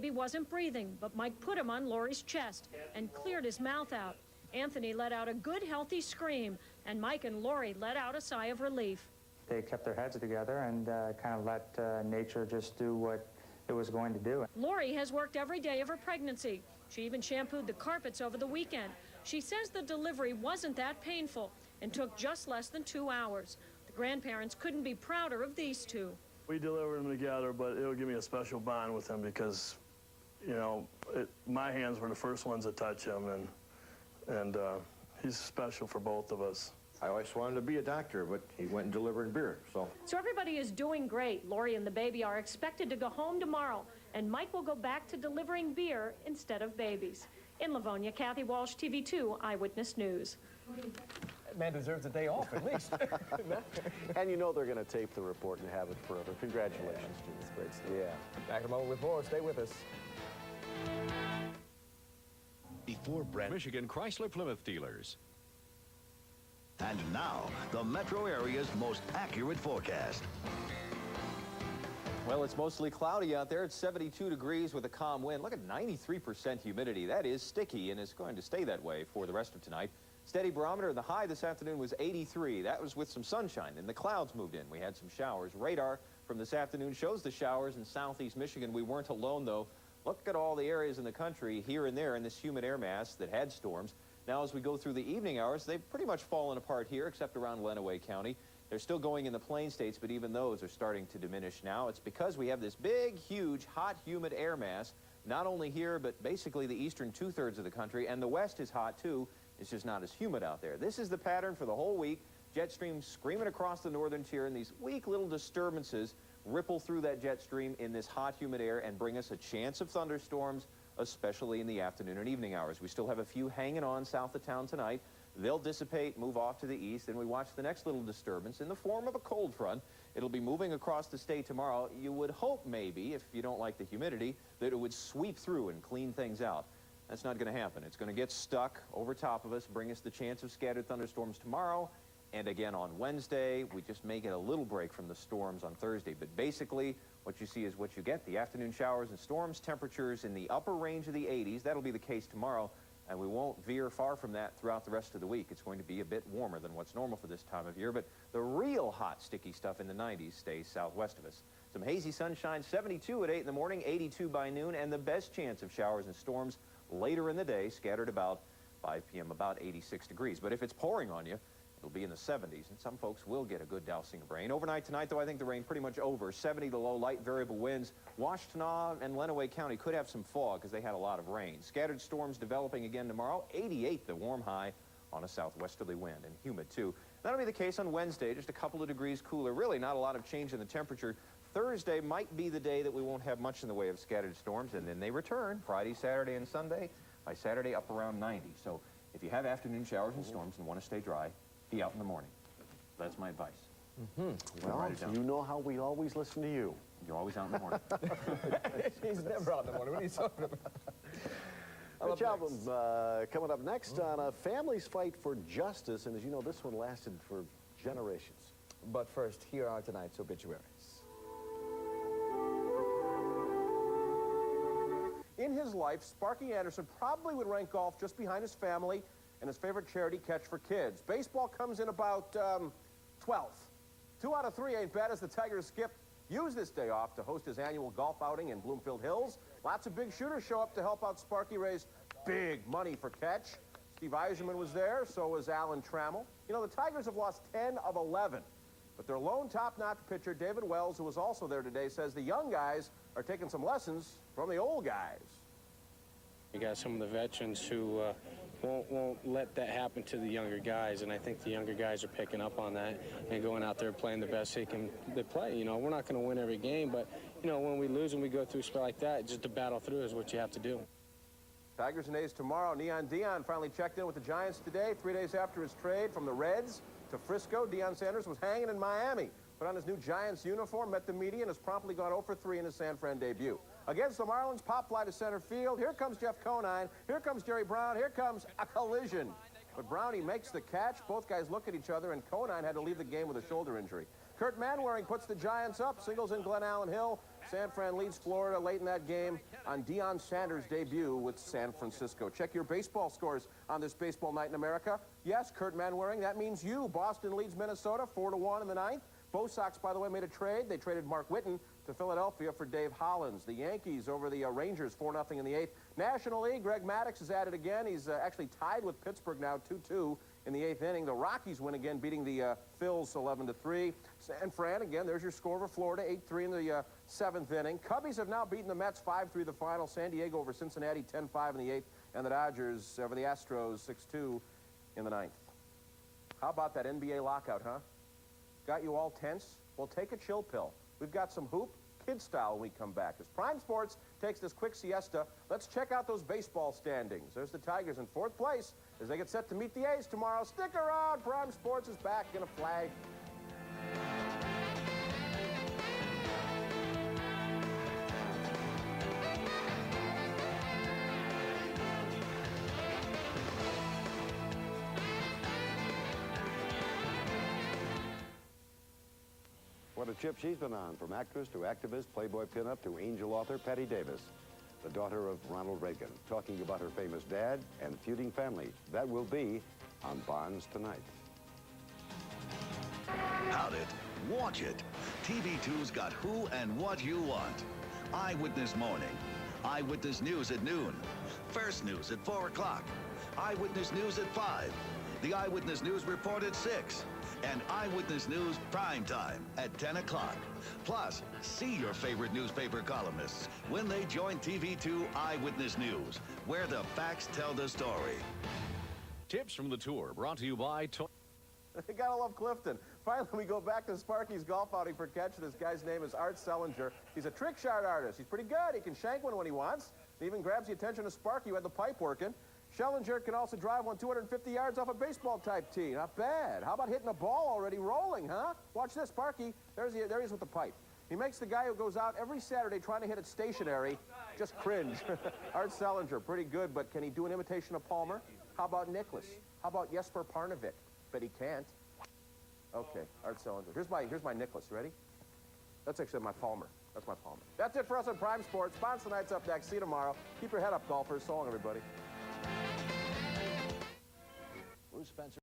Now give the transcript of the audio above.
He wasn't breathing, but Mike put him on Lori's chest and cleared his mouth out. Anthony let out a good, healthy scream, and Mike and Lori let out a sigh of relief. They kept their heads together and kind of let nature just do what it was going to do. Lori has worked every day of her pregnancy. She even shampooed the carpets over the weekend. She says the delivery wasn't that painful and took just less than 2 hours. The grandparents couldn't be prouder of these two. We delivered them together, but it'll give me a special bond with him because, you know, my hands were the first ones to touch him, and he's special for both of us. I always wanted to be a doctor, but he went and delivered beer, so. So everybody is doing great. Lori and the baby are expected to go home tomorrow, and Mike will go back to delivering beer instead of babies. In Livonia, Kathy Walsh, TV2 Eyewitness News. That man deserves a day off, at least. And you know they're going to tape the report and have it forever. Congratulations, Jim. It's great stuff. Yeah. Back in a moment with more. Stay with us. Before Michigan Chrysler Plymouth dealers. And now, the metro area's most accurate forecast. Well, it's mostly cloudy out there. It's 72 degrees with a calm wind. Look at 93% humidity. That is sticky, and it's going to stay that way for the rest of tonight. Steady barometer. The high this afternoon was 83. That was with some sunshine, and the clouds moved in. We had some showers. Radar from this afternoon shows the showers in southeast Michigan. We weren't alone, though. Look at all the areas in the country here and there in this humid air mass that had storms. Now, as we go through the evening hours, they've pretty much fallen apart here, except around Lenawee County. They're still going in the plain states, but even those are starting to diminish now. It's because we have this big, huge, hot, humid air mass, not only here, but basically the eastern two-thirds of the country, and the west is hot, too. It's just not as humid out there. This is the pattern for the whole week. Jet streams screaming across the northern tier, and these weak little disturbances ripple through that jet stream in this hot, humid air and bring us a chance of thunderstorms, especially in the afternoon and evening hours. We still have a few hanging on south of town tonight. They'll dissipate, move off to the east, and we watch the next little disturbance in the form of a cold front. It'll be moving across the state tomorrow. You would hope maybe, if you don't like the humidity, that it would sweep through and clean things out. That's not going to happen. It's going to get stuck over top of us, bring us the chance of scattered thunderstorms tomorrow, and again on Wednesday. We just may get a little break from the storms on Thursday, but basically what you see is what you get. The afternoon showers and storms, temperatures in the upper range of the 80s. That'll be the case tomorrow, and we won't veer far from that throughout the rest of the week. It's going to be a bit warmer than what's normal for this time of year, but the real hot, sticky stuff in the 90s stays southwest of us. Some hazy sunshine, 72 at 8 in the morning, 82 by noon, and the best chance of showers and storms later in the day, scattered about 5 p.m., about 86 degrees. But if it's pouring on you, it'll be in the 70s, and some folks will get a good dousing of rain. Overnight tonight, though, I think the rain pretty much over. 70 the low, light variable winds. Washtenaw and Lenawee County could have some fog because they had a lot of rain. Scattered storms developing again tomorrow. 88 the warm high on a southwesterly wind, and humid, too. That'll be the case on Wednesday, just a couple of degrees cooler. Really not a lot of change in the temperature. Thursday might be the day that we won't have much in the way of scattered storms, and then they return Friday, Saturday, and Sunday. By Saturday, up around 90. So if you have afternoon showers and storms and want to stay dry, be out in the morning. That's my advice. Well, you know how we always listen to you. You're always out in the morning. He's never out in the morning. What are you talking about? Rich album coming up next on a family's fight for justice. And as you know, this one lasted for generations. But first, here are tonight's obituaries. In his life, Sparky Anderson probably would rank golf just behind his family and his favorite charity, Catch for Kids. Baseball comes in about 12th. 2 out of 3 ain't bad as the Tigers skip used this day off to host his annual golf outing in Bloomfield Hills. Lots of big shooters show up to help out Sparky raise big money for Catch. Steve Eiserman was there, so was Alan Trammell. You know, the Tigers have lost 10 of 11. But their lone top-notch pitcher, David Wells, who was also there today, says the young guys are taking some lessons from the old guys. You got some of the veterans who won't let that happen to the younger guys, and I think the younger guys are picking up on that and going out there playing the best they can play. You know, we're not going to win every game, but, you know, when we lose and we go through a spell like that, just to battle through is what you have to do. Tigers and A's tomorrow. Neon Dion finally checked in with the Giants today, 3 days after his trade from the Reds to Frisco. Deion Sanders was hanging in Miami. Put on his new Giants uniform, met the media, and has promptly gone 0 for 3 in his San Fran debut. Against the Marlins, pop fly to center field. Here comes Jeff Conine. Here comes Jerry Brown. Here comes a collision. But Brownie makes the catch. Both guys look at each other, and Conine had to leave the game with a shoulder injury. Kurt Manwaring puts the Giants up, singles in Glen Allen Hill, San Fran leads Florida late in that game on Deion Sanders' debut with San Francisco. Check your baseball scores on this baseball night in America. Yes, Kurt Manwaring, that means you. Boston leads Minnesota 4-1 in the ninth. Bo Sox, by the way, made a trade. They traded Mark Whitten to Philadelphia for Dave Hollins. The Yankees over the Rangers 4-0 in the eighth. National League, Greg Maddux is at it again. He's actually tied with Pittsburgh now 2-2 in the eighth inning. The Rockies win again, beating the Phils 11-3. San Fran, again, there's your score over Florida, 8-3 in the seventh inning. Cubbies have now beaten the Mets 5-3 the final. San Diego over Cincinnati 10-5 in the eighth. And the Dodgers over the Astros 6-2 in the ninth. How about that NBA lockout, huh? Got you all tense? Well, take a chill pill. We've got some hoop, kid style when we come back. As Prime Sports takes this quick siesta, let's check out those baseball standings. There's the Tigers in fourth place as they get set to meet the A's tomorrow. Stick around. Prime Sports is back in a flag. What a trip she's been on, from actress to activist, Playboy pinup to angel author Patty Davis, the daughter of Ronald Reagan, talking about her famous dad and feuding family. That will be on Bonds tonight. Pout it, watch it. TV2's got who and what you want. Eyewitness Morning, Eyewitness News at noon, First News at 4 o'clock, Eyewitness News at 5, the Eyewitness News Report at 6, and Eyewitness News Primetime at 10 o'clock. Plus, see your favorite newspaper columnists when they join TV2 Eyewitness News, where the facts tell the story. Tips from the tour brought to you by... You gotta love Clifton. Finally, we go back to Sparky's golf outing for catch. This guy's name is Art Sellinger. He's a trick shot artist. He's pretty good. He can shank one when he wants. He even grabs the attention of Sparky who had the pipe working. Schellinger can also drive one 250 yards off a baseball-type tee. Not bad. How about hitting a ball already rolling, huh? Watch this, Sparky. There he is with the pipe. He makes the guy who goes out every Saturday trying to hit it stationary just cringe. Art Sellinger, pretty good, but can he do an imitation of Palmer? How about Nicklaus? How about Jesper Parnevik? Bet he can't. Okay, Art Sellinger. Here's my Nicklaus. Ready? That's actually my Palmer. That's my Palmer. That's it for us on Prime Sports. Sponsor Night's up next. See you tomorrow. Keep your head up, golfers. So long, everybody. Bruce Spencer.